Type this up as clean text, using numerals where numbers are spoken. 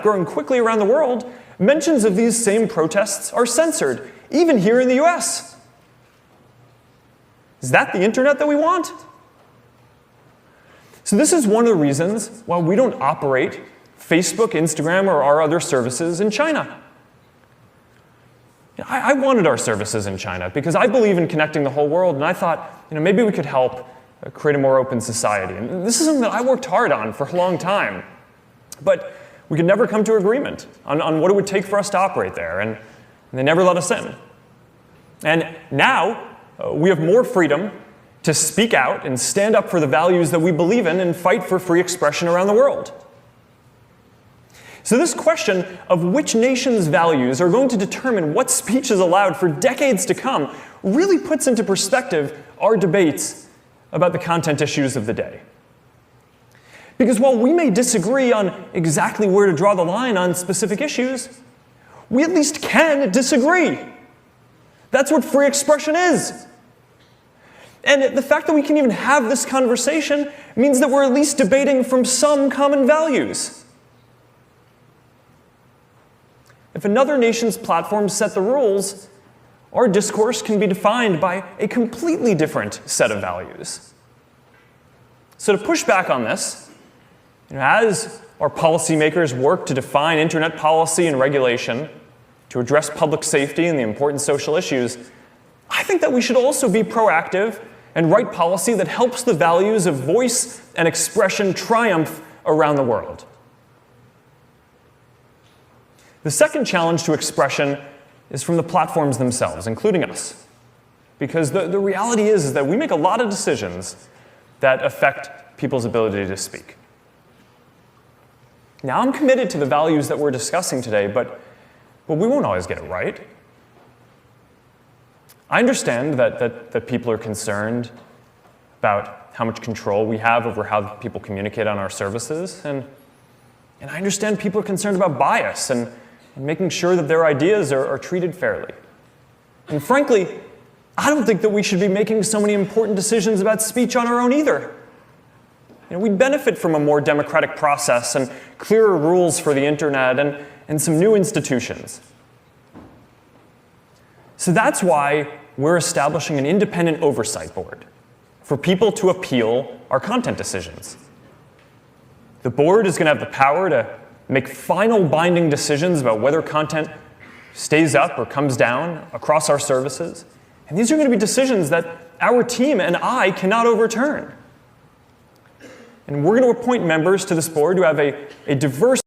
growing quickly around the world, mentions of these same protests are censored, even here in the US. Is that the internet that we want? So this is one of the reasons why we don't operate Facebook, Instagram, or our other services in China. I wanted our services in China because I believe in connecting the whole world, and I thought, maybe we could help create a more open society. And this is something that I worked hard on for a long time. But we could never come to agreement on what it would take for us to operate there, and they never let us in. And now, we have more freedom to speak out and stand up for the values that we believe in and fight for free expression around the world. So this question of which nation's values are going to determine what speech is allowed for decades to come really puts into perspective our debates about the content issues of the day. Because while we may disagree on exactly where to draw the line on specific issues, we at least can disagree. That's what free expression is. And the fact that we can even have this conversation means that we're at least debating from some common values. If another nation's platforms set the rules, our discourse can be defined by a completely different set of values. So to push back on this, as our policymakers work to define internet policy and regulation, to address public safety and the important social issues, I think that we should also be proactive and write policy that helps the values of voice and expression triumph around the world. The second challenge to expression is from the platforms themselves, including us. Because the reality is that we make a lot of decisions that affect people's ability to speak. Now, I'm committed to the values that we're discussing today, but we won't always get it right. I understand that people are concerned about how much control we have over how people communicate on our services, and I understand people are concerned about bias and making sure that their ideas are treated fairly. And frankly, I don't think that we should be making so many important decisions about speech on our own either. We'd benefit from a more democratic process and clearer rules for the internet and some new institutions. So that's why we're establishing an independent oversight board for people to appeal our content decisions. The board is going to have the power to make final binding decisions about whether content stays up or comes down across our services. And these are going to be decisions that our team and I cannot overturn. And we're going to appoint members to this board who have a diverse